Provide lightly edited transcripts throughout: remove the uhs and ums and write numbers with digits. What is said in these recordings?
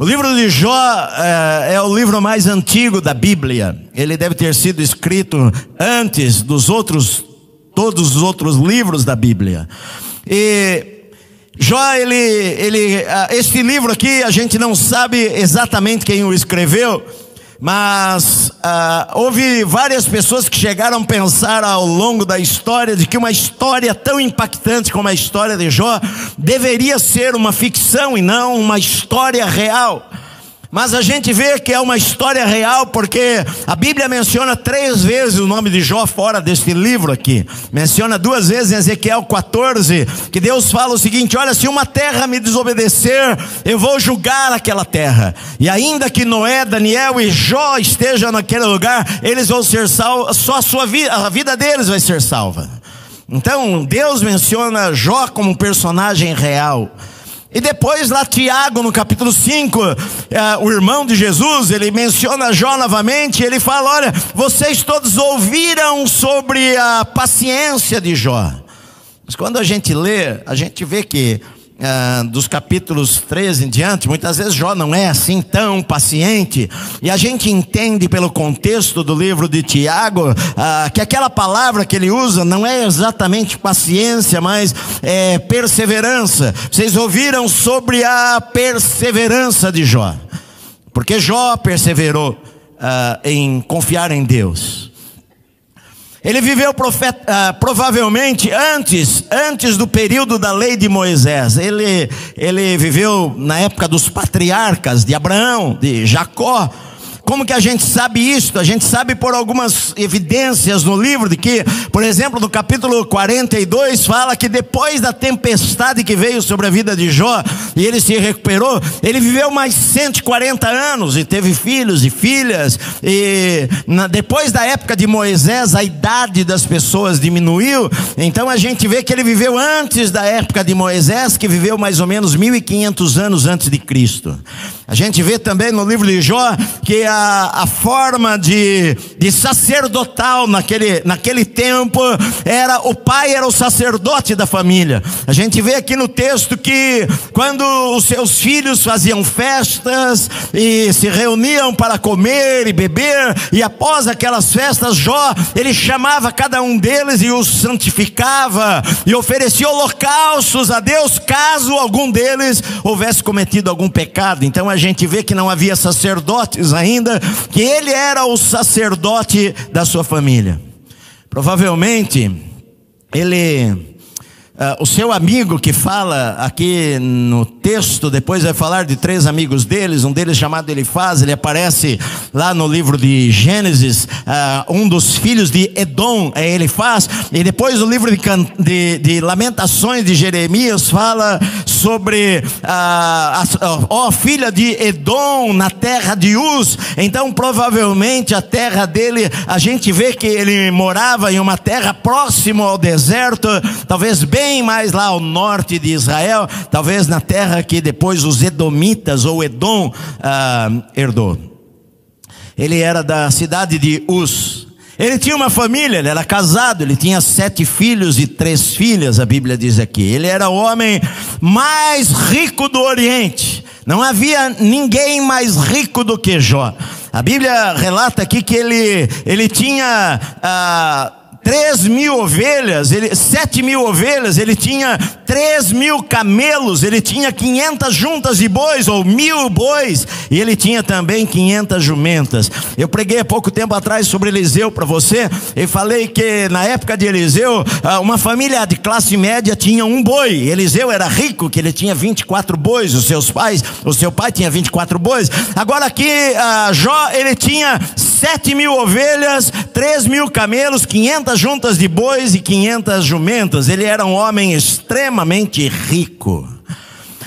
O livro de Jó é o livro mais antigo da Bíblia. Ele deve ter sido escrito antes todos os outros livros da Bíblia. E Jó, este livro aqui, a gente não sabe exatamente quem o escreveu, mas houve várias pessoas que chegaram a pensar ao longo da história de que uma história tão impactante como a história de Jó deveria ser uma ficção e não uma história real. Mas a gente vê que é uma história real porque a Bíblia menciona 3 vezes o nome de Jó fora deste livro aqui. Menciona 2 vezes em Ezequiel 14, que Deus fala o seguinte: olha, se uma terra me desobedecer, eu vou julgar aquela terra. E ainda que Noé, Daniel e Jó estejam naquele lugar, eles vão ser salvos, só a vida deles vai ser salva. Então Deus menciona Jó como um personagem real. E depois lá Tiago no capítulo 5, o irmão de Jesus, ele menciona Jó novamente. Ele fala: olha, vocês todos ouviram sobre a paciência de Jó. Mas quando a gente lê, a gente vê que dos capítulos 13 em diante, muitas vezes Jó não é assim tão paciente. E a gente entende pelo contexto do livro de Tiago que aquela palavra que ele usa não é exatamente paciência, mas é perseverança. Vocês ouviram sobre a perseverança de Jó, porque Jó perseverou em confiar em Deus. Ele viveu provavelmente antes do período da lei de Moisés. Ele viveu na época dos patriarcas, de Abraão, de Jacó. Como que a gente sabe isso? A gente sabe por algumas evidências no livro, de que, por exemplo, no capítulo 42, fala que depois da tempestade que veio sobre a vida de Jó, e ele se recuperou, ele viveu mais 140 anos, e teve filhos e filhas, e depois da época de Moisés, a idade das pessoas diminuiu. Então a gente vê que ele viveu antes da época de Moisés, que viveu mais ou menos 1500 anos antes de Cristo. A gente vê também no livro de Jó que a forma de sacerdotal naquele tempo o pai era o sacerdote da família. A gente vê aqui no texto que quando os seus filhos faziam festas e se reuniam para comer e beber, e após aquelas festas Jó, ele chamava cada um deles e os santificava e oferecia holocaustos a Deus caso algum deles houvesse cometido algum pecado. Então a gente vê que não havia sacerdotes ainda, que ele era o sacerdote da sua família. Provavelmente o seu amigo que fala aqui no texto, depois vai falar de 3 amigos deles, um deles chamado Elifaz, ele aparece lá no livro de Gênesis, um dos filhos de Edom é Elifaz, e depois no livro de Lamentações de Jeremias fala sobre filha de Edom na terra de Uz. Então provavelmente a terra dele, a gente vê que ele morava em uma terra próximo ao deserto, talvez bem mais lá ao norte de Israel, talvez na terra que depois os Edomitas ou Edom herdou. Ele era da cidade de Uz. Ele tinha uma família, ele era casado, ele tinha 7 filhos e 3 filhas, a Bíblia diz aqui. Ele era o homem mais rico do Oriente. Não havia ninguém mais rico do que Jó. A Bíblia relata aqui que ele tinha 3.000 ovelhas, 7.000 ovelhas, ele tinha 3.000 camelos, ele tinha 500 juntas de bois, ou 1.000 bois, e ele tinha também 500 jumentas. Eu preguei há pouco tempo atrás sobre Eliseu para você, e falei que na época de Eliseu, uma família de classe média tinha um boi. Eliseu era rico, que ele tinha 24 bois, o seu pai tinha 24 bois. Agora aqui, Jó, ele tinha 7.000 ovelhas, 3.000 camelos, 500 juntas de bois e 500 jumentas. Ele era um homem extremamente rico.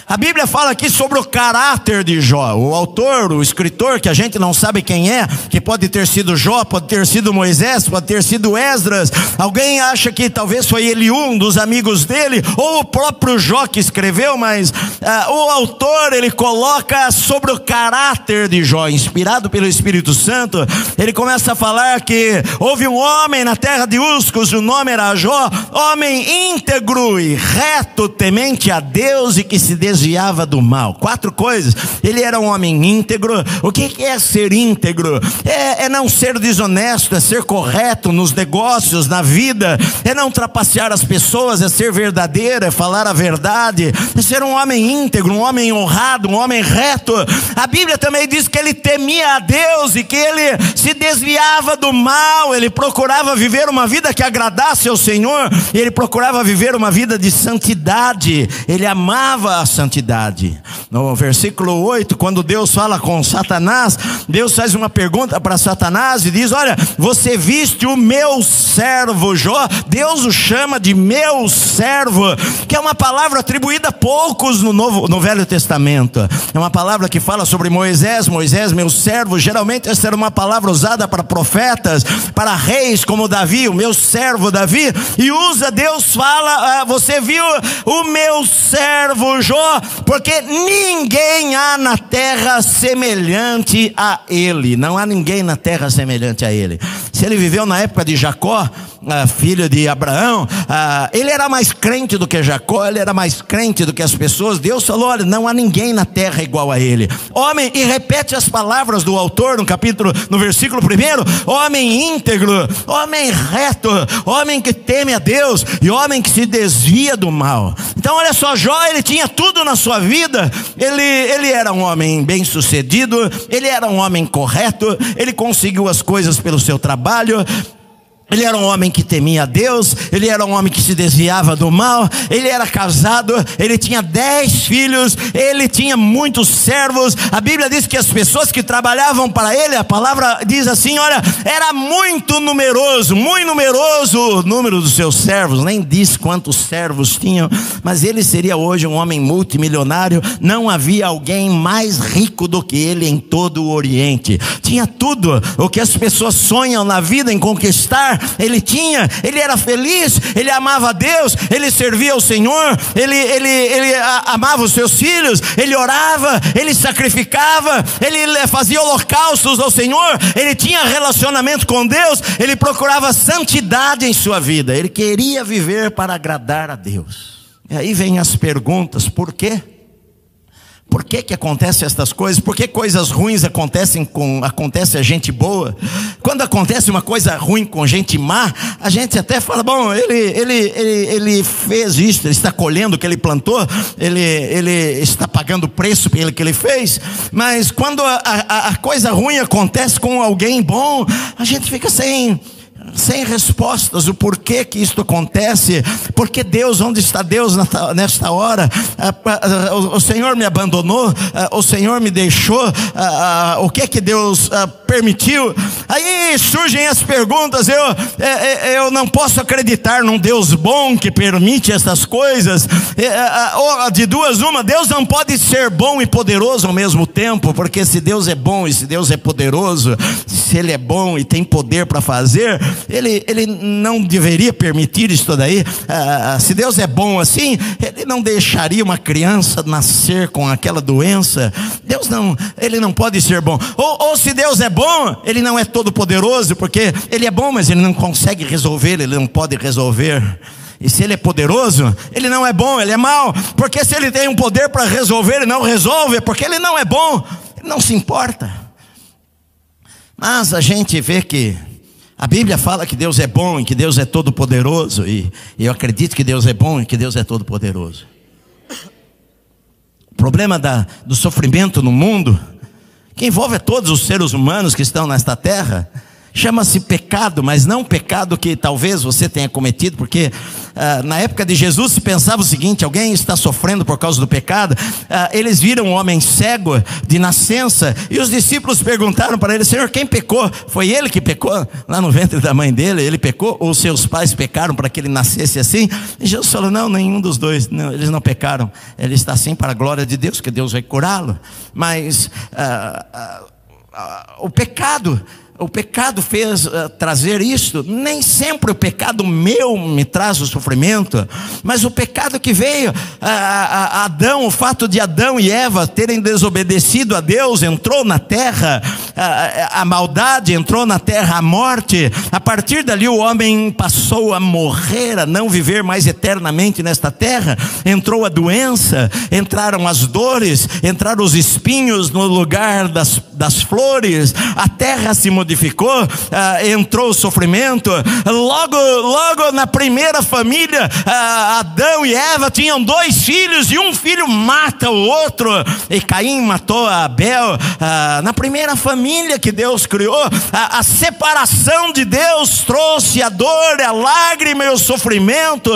A Bíblia fala aqui sobre o caráter de Jó. O autor, o escritor, que a gente não sabe quem é, que pode ter sido Jó, pode ter sido Moisés, pode ter sido Esdras. Alguém acha que talvez foi Eliú, um dos amigos dele, ou o próprio Jó que escreveu, mas o autor, ele coloca sobre o caráter de Jó, inspirado pelo Espírito Santo. Ele começa a falar que houve um homem na terra de Uz, cujo nome era Jó, homem íntegro e reto, temente a Deus e que se desviou desviava do mal. 4 coisas. Ele era um homem íntegro. O que é ser íntegro? É não ser desonesto, é ser correto nos negócios, na vida, é não trapacear as pessoas, é ser verdadeiro, é falar a verdade, é ser um homem íntegro, um homem honrado, um homem reto. A Bíblia também diz que ele temia a Deus e que ele se desviava do mal, ele procurava viver uma vida que agradasse ao Senhor, e ele procurava viver uma vida de santidade, ele amava a santidade. No versículo 8, quando Deus fala com Satanás, Deus faz uma pergunta para Satanás e diz: olha, você viste o meu servo Jó? Deus o chama de meu servo, que é uma palavra atribuída a poucos no Velho Testamento. É uma palavra que fala sobre Moisés, meu servo. Geralmente essa era uma palavra usada para profetas, para reis como Davi, o meu servo Davi. E Deus fala: você viu o meu servo Jó? Porque ninguém há na terra semelhante a ele. Não há ninguém na terra semelhante a ele. Se ele viveu na época de Jacó, filho de Abraão, ele era mais crente do que Jacó, ele era mais crente do que as pessoas. Deus falou: olha, não há ninguém na terra igual a ele. Homem, e repete as palavras do autor no versículo 1: homem íntegro, homem reto, homem que teme a Deus e homem que se desvia do mal. Então olha só, Jó, ele tinha tudo na sua vida. Ele era um homem bem sucedido, ele era um homem correto, ele conseguiu as coisas pelo seu trabalho. Ele era um homem que temia a Deus, ele era um homem que se desviava do mal, ele era casado, ele tinha 10 filhos, ele tinha muitos servos. A Bíblia diz que as pessoas que trabalhavam para ele, a palavra diz assim, olha, era muito numeroso o número dos seus servos. Nem diz quantos servos tinham, mas ele seria hoje um homem multimilionário. Não havia alguém mais rico do que ele em todo o Oriente. Tinha tudo o que as pessoas sonham na vida em conquistar. Ele tinha, ele era feliz, ele amava a Deus, ele servia ao Senhor, ele amava os seus filhos, ele orava, ele sacrificava, ele fazia holocaustos ao Senhor, ele tinha relacionamento com Deus, ele procurava santidade em sua vida, ele queria viver para agradar a Deus. E aí vem as perguntas: por quê? Por que acontecem estas coisas? Por que coisas ruins acontece a gente boa? Quando acontece uma coisa ruim com gente má, a gente até fala: bom, ele fez isso, ele está colhendo o que ele plantou, ele está pagando o preço pelo que ele fez. Mas quando a coisa ruim acontece com alguém bom, a gente fica sem respostas. O porquê que isto acontece? Porque Deus, onde está Deus nesta hora? O Senhor me abandonou? O Senhor me deixou? O que Deus permitiu? Aí surgem as perguntas. Eu não posso acreditar num Deus bom que permite essas coisas. De duas uma, Deus não pode ser bom e poderoso ao mesmo tempo, porque se Deus é bom e se Deus é poderoso, se Ele é bom e tem poder para fazer, Ele não deveria permitir isso daí. Se Deus é bom assim, Ele não deixaria uma criança nascer com aquela doença. Ele não pode ser bom. Ou se Deus é bom, Ele não é todo poderoso, porque Ele é bom, mas Ele não consegue resolver, Ele não pode resolver. E se Ele é poderoso, Ele não é bom, Ele é mau, porque se Ele tem um poder para resolver, Ele não resolve, porque Ele não é bom, Ele não se importa. Mas a gente vê que a Bíblia fala que Deus é bom e que Deus é todo poderoso, e eu acredito que Deus é bom e que Deus é todo poderoso. O problema do sofrimento no mundo, que envolve todos os seres humanos que estão nesta terra, chama-se pecado, mas não pecado que talvez você tenha cometido, porque na época de Jesus se pensava o seguinte: alguém está sofrendo por causa do pecado. Eles viram um homem cego de nascença, e os discípulos perguntaram para ele: Senhor, quem pecou? Foi ele que pecou lá no ventre da mãe dele? Ele pecou? Ou seus pais pecaram para que ele nascesse assim? E Jesus falou: não, nenhum dos dois, não, eles não pecaram. Ele está assim para a glória de Deus, que Deus vai curá-lo. Mas o pecado o pecado fez trazer isto. Nem sempre o pecado meu me traz o sofrimento, mas o pecado que veio, Adão, o fato de Adão e Eva terem desobedecido a Deus, entrou na terra a maldade, entrou na terra a morte. A partir dali o homem passou a morrer, a não viver mais eternamente nesta terra. Entrou a doença, entraram as dores, entraram os espinhos no lugar das flores, a terra se modificou, entrou o sofrimento. Logo na primeira família, Adão e Eva tinham 2 filhos, e um filho mata o outro, e Caim matou a Abel. Na primeira família que Deus criou, a separação de Deus trouxe a dor, a lágrima e o sofrimento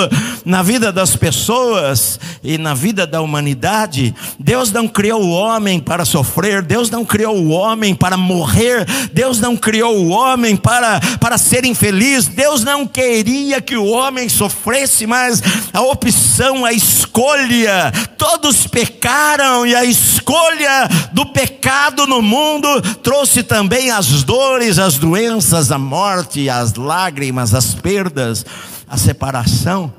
na vida das pessoas e na vida da humanidade. Deus não criou o homem para sofrer, Deus não criou o homem para morrer, Deus não criou o homem para ser infeliz. Deus não queria que o homem sofresse, mas a opção, a escolha, todos pecaram, e a escolha do pecado no mundo trouxe também as dores, as doenças, a morte, as lágrimas, as perdas, a separação.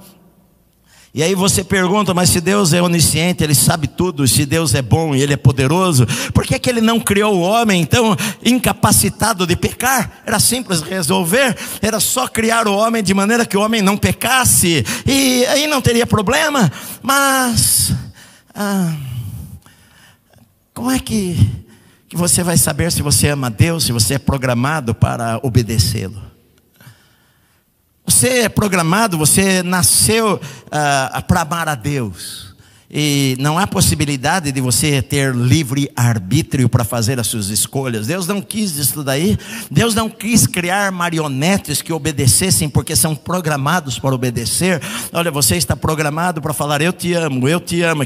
E aí você pergunta: mas se Deus é onisciente, Ele sabe tudo, se Deus é bom e Ele é poderoso, por que que Ele não criou o homem então incapacitado de pecar? Era simples resolver, era só criar o homem de maneira que o homem não pecasse, e aí não teria problema. Mas como é que você vai saber se você ama Deus, se você é programado para obedecê-lo? Você é programado, você nasceu para amar a Deus, e não há possibilidade de você ter livre arbítrio para fazer as suas escolhas. Deus não quis isso daí. Deus não quis criar marionetes que obedecessem porque são programados para obedecer. Olha, você está programado para falar eu te amo,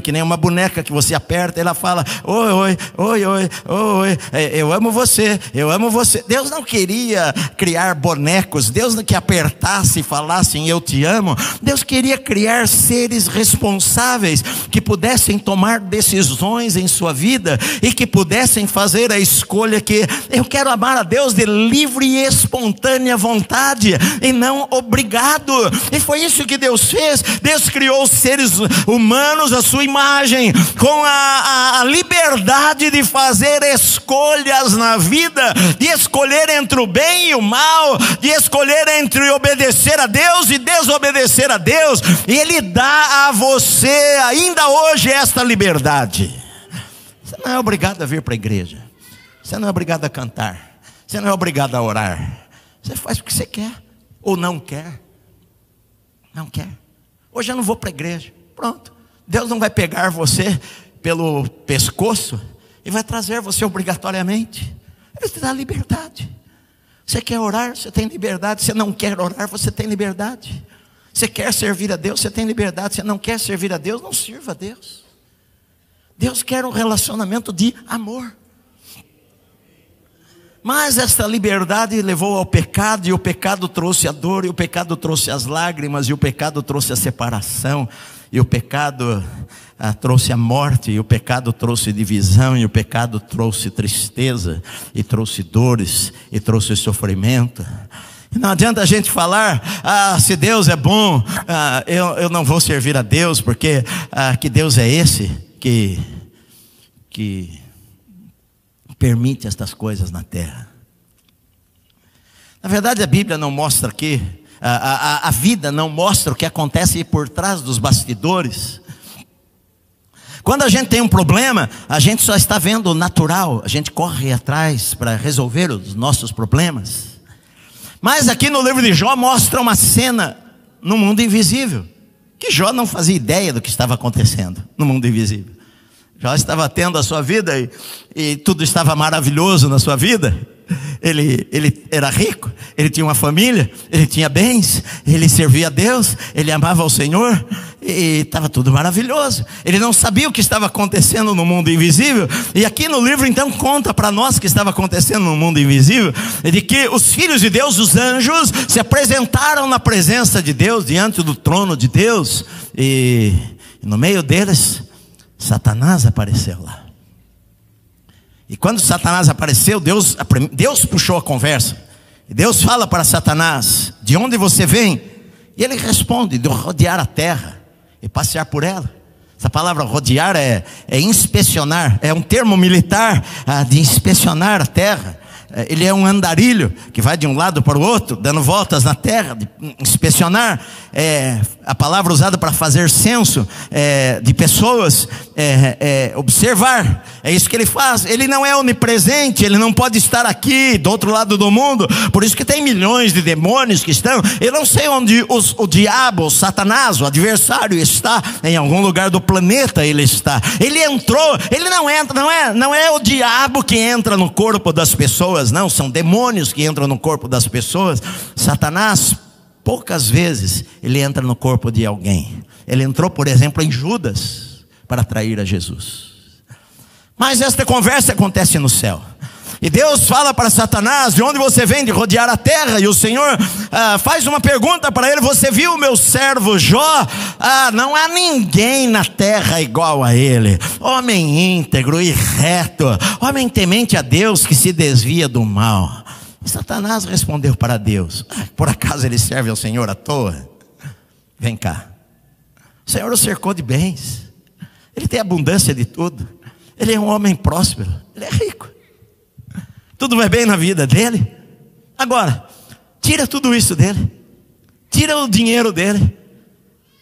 que nem uma boneca que você aperta, ela fala oi, oi, oi, oi, oi, eu amo você, eu amo você. Deus não queria criar bonecos, Deus não que apertasse e falassem eu te amo. Deus queria criar seres responsáveis, que pudessem tomar decisões em sua vida, e que pudessem fazer a escolha que eu quero amar a Deus de livre e espontânea vontade, e não obrigado. E foi isso que Deus fez. Deus criou os seres humanos à sua imagem, com a liberdade de fazer escolhas na vida, de escolher entre o bem e o mal, de escolher entre obedecer a Deus e desobedecer a Deus. E Ele dá a você ainda hoje esta liberdade. Você não é obrigado a vir para a igreja, você não é obrigado a cantar, você não é obrigado a orar. Você faz o que você quer, ou não quer. Não quer. Hoje eu não vou para a igreja, pronto. Deus não vai pegar você pelo pescoço e vai trazer você obrigatoriamente. Ele te dá liberdade. Você quer orar, você tem liberdade. Você não quer orar, você tem liberdade. Você quer servir a Deus, você tem liberdade. Você não quer servir a Deus, não sirva a Deus. Deus quer um relacionamento de amor. Mas esta liberdade levou ao pecado, e o pecado trouxe a dor, e o pecado trouxe as lágrimas, e o pecado trouxe a separação, e o pecado trouxe a morte, e o pecado trouxe divisão, e o pecado trouxe tristeza, e trouxe dores, e trouxe sofrimento. Não adianta a gente falar, se Deus é bom, eu não vou servir a Deus, porque que Deus é esse que permite estas coisas na terra. Na verdade, a Bíblia não mostra aqui, a vida não mostra o que acontece por trás dos bastidores. Quando a gente tem um problema, a gente só está vendo o natural, a gente corre atrás para resolver os nossos problemas. Mas aqui no livro de Jó mostra uma cena no mundo invisível, que Jó não fazia ideia do que estava acontecendo no mundo invisível. Jó estava tendo a sua vida e tudo estava maravilhoso na sua vida. Ele era rico, ele tinha uma família, ele tinha bens, ele servia a Deus, ele amava ao Senhor, e estava tudo maravilhoso. Ele não sabia o que estava acontecendo no mundo invisível. E aqui no livro então conta para nós o que estava acontecendo no mundo invisível, de que os filhos de Deus, os anjos, se apresentaram na presença de Deus, diante do trono de Deus, e no meio deles Satanás apareceu lá. E quando Satanás apareceu, Deus puxou a conversa. E Deus fala para Satanás: de onde você vem? E ele responde: de rodear a terra e passear por ela. Essa palavra rodear é inspecionar, é um termo militar de inspecionar a terra. Ele é um andarilho que vai de um lado para o outro, dando voltas na terra, de inspecionar. A palavra usada para fazer censo de pessoas, observar. É isso que ele faz. Ele não é onipresente, ele não pode estar aqui do outro lado do mundo. Por isso que tem milhões de demônios que estão. Eu não sei onde o diabo, o Satanás, o adversário está. Em algum lugar do planeta ele está. Ele entrou, ele não entra, não é o diabo que entra no corpo das pessoas, não, são demônios que entram no corpo das pessoas. Satanás, poucas vezes ele entra no corpo de alguém. Ele entrou, por exemplo, em Judas para atrair a Jesus. Mas esta conversa acontece no céu. E Deus fala para Satanás: de onde você vem? De rodear a terra. E o Senhor faz uma pergunta para ele: você viu o meu servo Jó? Não há ninguém na terra igual a ele. Homem íntegro e reto, homem temente a Deus, que se desvia do mal. E Satanás respondeu para Deus: por acaso ele serve ao Senhor à toa? Vem cá, o Senhor o cercou de bens, ele tem abundância de tudo, ele é um homem próspero, ele é rico, tudo vai bem na vida dele. Agora, tira tudo isso dele, tira o dinheiro dele,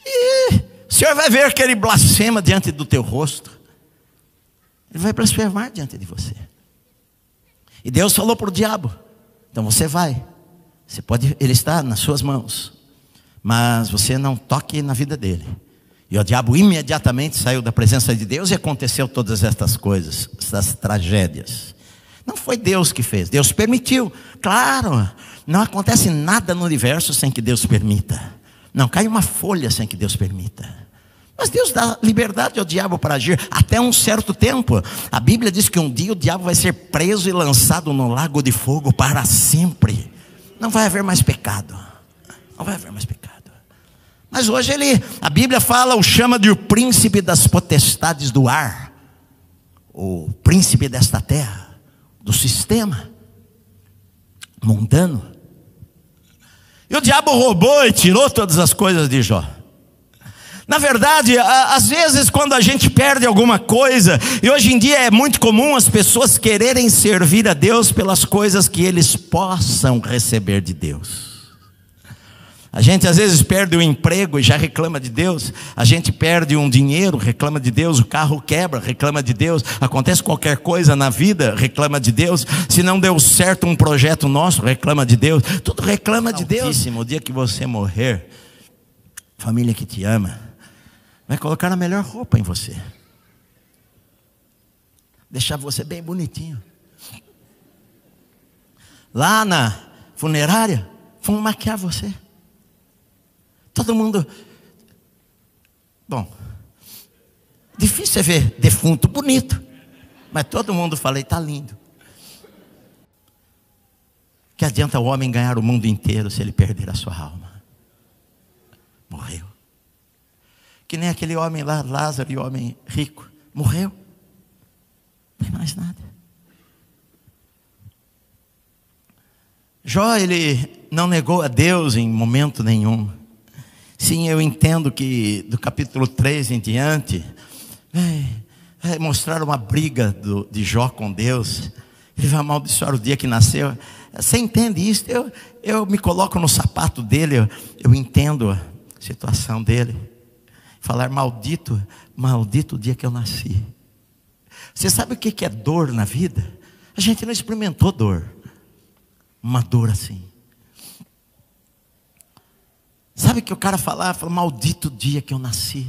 e o Senhor vai ver que ele blasfema diante do teu rosto. Ele vai blasfemar diante de você. E Deus falou para o diabo: então você vai, ele está nas suas mãos, mas você não toque na vida dele. E o diabo imediatamente saiu da presença de Deus, e aconteceu todas estas coisas, essas tragédias. Não foi Deus que fez, Deus permitiu. Claro, não acontece nada no universo sem que Deus permita. Não cai uma folha sem que Deus permita. Mas Deus dá liberdade ao diabo para agir até um certo tempo. A Bíblia diz que um dia o diabo vai ser preso e lançado no lago de fogo para sempre. Não vai haver mais pecado. Não vai haver mais pecado. Mas hoje a Bíblia o chama de o príncipe das potestades do ar, o príncipe desta terra, do sistema mundano. E o diabo roubou e tirou todas as coisas de Jó. Na verdade, às vezes quando a gente perde alguma coisa, e hoje em dia é muito comum as pessoas quererem servir a Deus pelas coisas que eles possam receber de Deus. A gente às vezes perde o emprego e já reclama de Deus. A gente perde um dinheiro, reclama de Deus. O carro quebra, reclama de Deus. Acontece qualquer coisa na vida, reclama de Deus. Se não deu certo um projeto nosso, reclama de Deus. Tudo reclama de Deus. O dia que você morrer, família que te ama vai colocar a melhor roupa em você, deixar você bem bonitinho. Lá na funerária vão maquiar você. Todo mundo. Bom, difícil é ver defunto bonito, mas todo mundo fala: está lindo. Que adianta o homem ganhar o mundo inteiro se ele perder a sua alma? Morreu. Que nem aquele homem lá, Lázaro, e o homem rico, morreu. Não tem mais nada. Jó, ele não negou a Deus em momento nenhum. Sim, eu entendo que do capítulo 3 em diante vai mostrar uma briga de Jó com Deus. Ele vai amaldiçoar o dia que nasceu. Você entende isso? Eu me coloco no sapato dele, eu entendo a situação dele. Falar: maldito o dia que eu nasci. Você sabe o que é dor na vida? A gente não experimentou dor, uma dor assim. Sabe o que o cara falava? Maldito dia que eu nasci.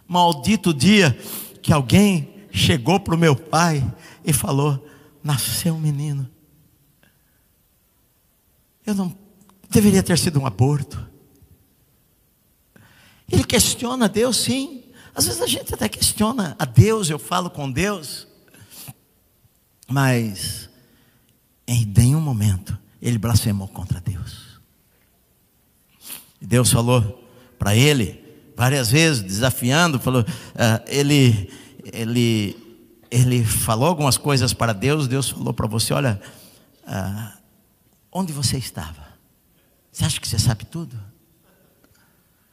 Maldito dia que alguém chegou para o meu pai e falou: nasceu um menino. Eu não deveria ter sido um aborto. Ele questiona Deus, sim. Às vezes a gente até questiona a Deus, eu falo com Deus. Mas em nenhum momento ele blasfemou contra Deus. E Deus falou para ele várias vezes, desafiando, falou, ele ele falou algumas coisas para Deus. Deus falou para você: olha, onde você estava? Você acha que você sabe tudo?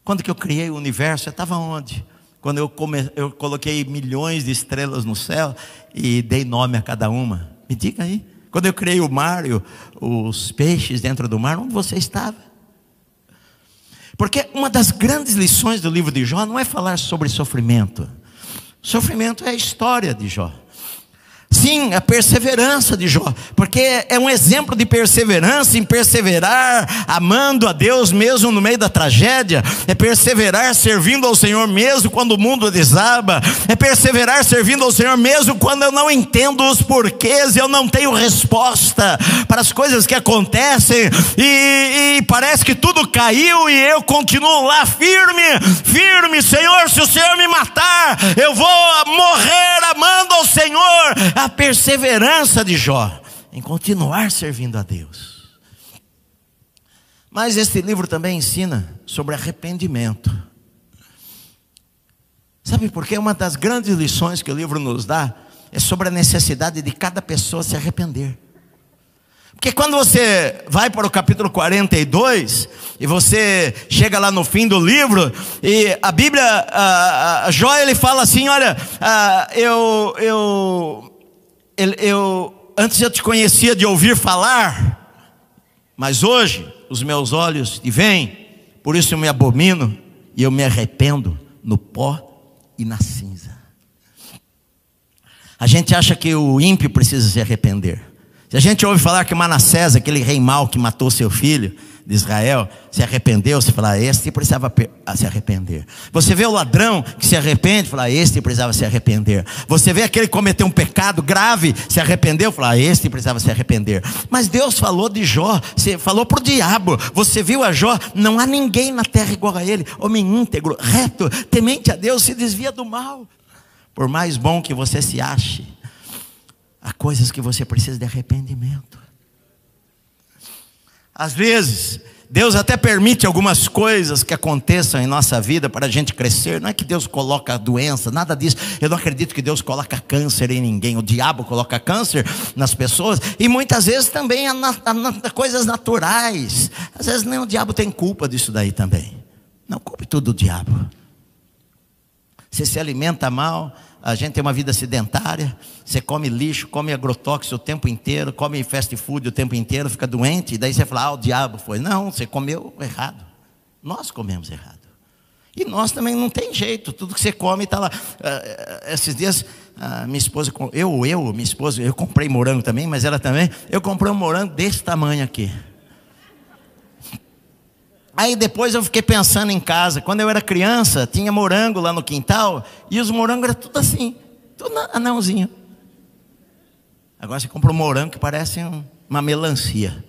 Quando que eu criei o universo, eu estava onde? Quando eu coloquei milhões de estrelas no céu e dei nome a cada uma. Me diga aí. Quando eu criei o mar e os peixes dentro do mar, onde você estava? Porque uma das grandes lições do livro de Jó não é falar sobre sofrimento. Sofrimento é a história de Jó. Sim, a perseverança de Jó, porque é um exemplo de perseverança, em perseverar, amando a Deus mesmo no meio da tragédia, é perseverar servindo ao Senhor mesmo quando o mundo desaba, é perseverar servindo ao Senhor mesmo quando eu não entendo os porquês, eu não tenho resposta para as coisas que acontecem, e parece que tudo caiu, e eu continuo lá firme, Senhor, se o Senhor me matar, eu vou morrer amando ao Senhor. A perseverança de Jó em continuar servindo a Deus. Mas este livro também ensina sobre arrependimento. Sabe por quê? Uma das grandes lições que o livro nos dá é sobre a necessidade de cada pessoa se arrepender. Porque quando você vai para o capítulo 42 e você chega lá no fim do livro, e a Bíblia, Jó, ele fala assim: olha, antes eu te conhecia de ouvir falar, mas hoje os meus olhos te veem, por isso eu me abomino e eu me arrependo no pó e na cinza. A gente acha que o ímpio precisa se arrepender. Se a gente ouve falar que Manassés, aquele rei mau que matou seu filho de Israel, se arrependeu, você fala: este precisava se arrepender. Você vê o ladrão que se arrepende, fala: este precisava se arrepender. Você vê aquele que cometeu um pecado grave, se arrependeu, fala: este precisava se arrepender. Mas Deus falou de Jó, você falou para o diabo, você viu a Jó: não há ninguém na terra igual a ele, homem íntegro, reto, temente a Deus, se desvia do mal. Por mais bom que você se ache, há coisas que você precisa de arrependimento. Às vezes, Deus até permite algumas coisas que aconteçam em nossa vida para a gente crescer. Não é que Deus coloca doença, nada disso. Eu não acredito que Deus coloca câncer em ninguém. O diabo coloca câncer nas pessoas. E muitas vezes também coisas naturais. Às vezes nem o diabo tem culpa disso daí também. Não culpe tudo o diabo. Você se alimenta mal, a gente tem uma vida sedentária, você come lixo, come agrotóxico o tempo inteiro, come fast food o tempo inteiro, fica doente, e daí você fala: o diabo foi. Não, você comeu errado. Nós comemos errado. E nós também não tem jeito, tudo que você come está lá. Esses dias, minha esposa, minha esposa, eu comprei morango também, mas ela também, eu comprei um morango desse tamanho aqui. Aí depois eu fiquei pensando em casa. Quando eu era criança, tinha morango lá no quintal, e os morangos eram tudo assim, tudo anãozinho. Agora você compra um morango que parece uma melancia.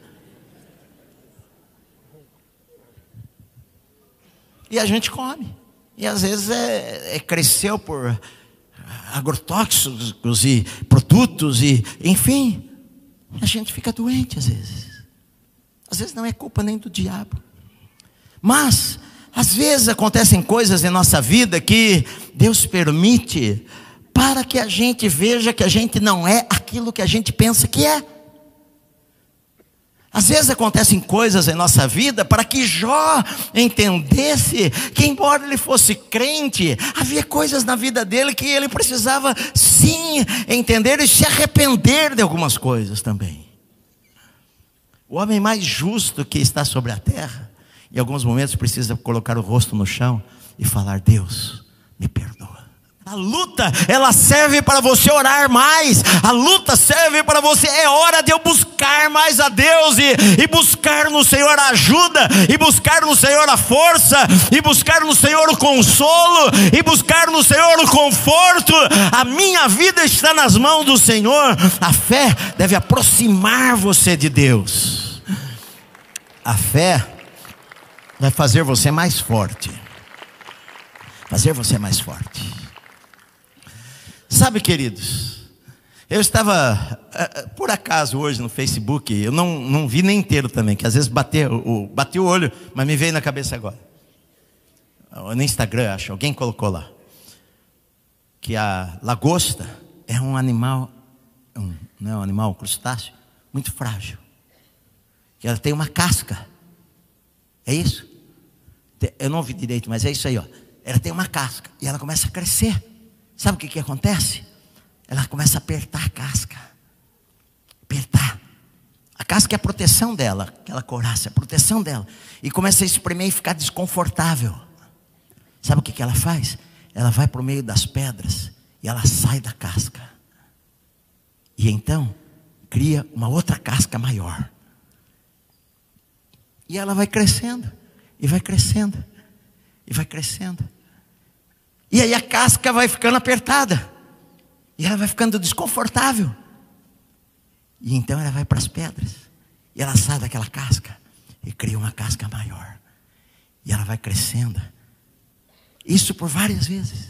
E a gente come. E às vezes cresceu por agrotóxicos e produtos, e enfim, a gente fica doente às vezes. Às vezes não é culpa nem do diabo. Mas, às vezes acontecem coisas em nossa vida que Deus permite para que a gente veja que a gente não é aquilo que a gente pensa que é. Às vezes acontecem coisas em nossa vida para que Jó entendesse que, embora ele fosse crente, havia coisas na vida dele que ele precisava sim entender e se arrepender de algumas coisas também. O homem mais justo que está sobre a terra, em alguns momentos precisa colocar o rosto no chão e falar: Deus, me perdoa. A luta, ela serve para você orar mais. A luta serve para você, é hora de eu buscar mais a Deus, e buscar no Senhor a ajuda, e buscar no Senhor a força, e buscar no Senhor o consolo, e buscar no Senhor o conforto. A minha vida está nas mãos do Senhor. A fé deve aproximar você de Deus. A fé vai fazer você mais forte. Fazer você mais forte. Sabe, queridos, eu estava, por acaso, hoje no Facebook, eu não vi nem inteiro também, que às vezes bati o olho, mas me veio na cabeça agora. No Instagram, acho, alguém colocou lá, que a lagosta, é um animal, não é um animal, um crustáceo, muito frágil. Que ela tem uma casca. É isso? Eu não ouvi direito, mas é isso aí, ó. Ela tem uma casca e ela começa a crescer. Sabe o que acontece? Ela começa a apertar a casca. Apertar. A casca é a proteção dela, aquela couraça, a proteção dela. E começa a espremer e ficar desconfortável. Sabe o que ela faz? Ela vai para o meio das pedras e ela sai da casca. E então cria uma outra casca maior. E ela vai crescendo, e vai crescendo, e vai crescendo. E aí a casca vai ficando apertada. E ela vai ficando desconfortável. E então ela vai para as pedras. E ela sai daquela casca e cria uma casca maior. E ela vai crescendo. Isso por várias vezes.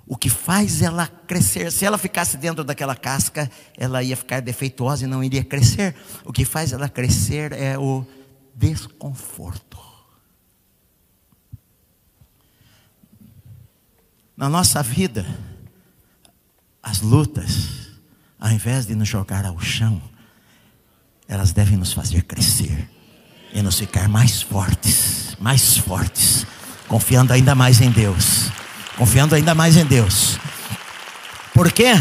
O que faz ela crescer, se ela ficasse dentro daquela casca, ela ia ficar defeituosa e não iria crescer. O que faz ela crescer é o desconforto. Na nossa vida, as lutas, ao invés de nos jogar ao chão, elas devem nos fazer crescer e nos ficar mais fortes, confiando ainda mais em Deus, confiando ainda mais em Deus. Por quê?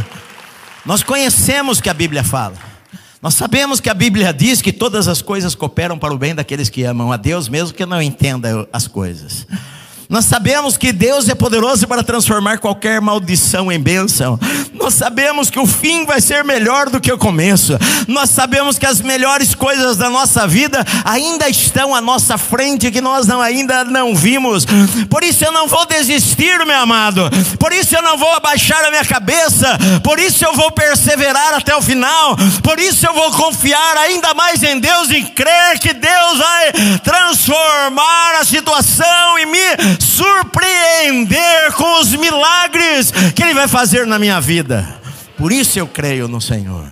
Nós conhecemos que a Bíblia fala, nós sabemos que a Bíblia diz que todas as coisas cooperam para o bem daqueles que amam a Deus, mesmo que não entendam as coisas. Nós sabemos que Deus é poderoso para transformar qualquer maldição em bênção. Nós sabemos que o fim vai ser melhor do que o começo. Nós sabemos que as melhores coisas da nossa vida ainda estão à nossa frente, que nós ainda não vimos. Por isso eu não vou desistir, meu amado. Por isso eu não vou abaixar a minha cabeça. Por isso eu vou perseverar até o final. Por isso eu vou confiar ainda mais em Deus e crer que Deus vai transformar a situação e me surpreender com os milagres que Ele vai fazer na minha vida. Por isso eu creio no Senhor.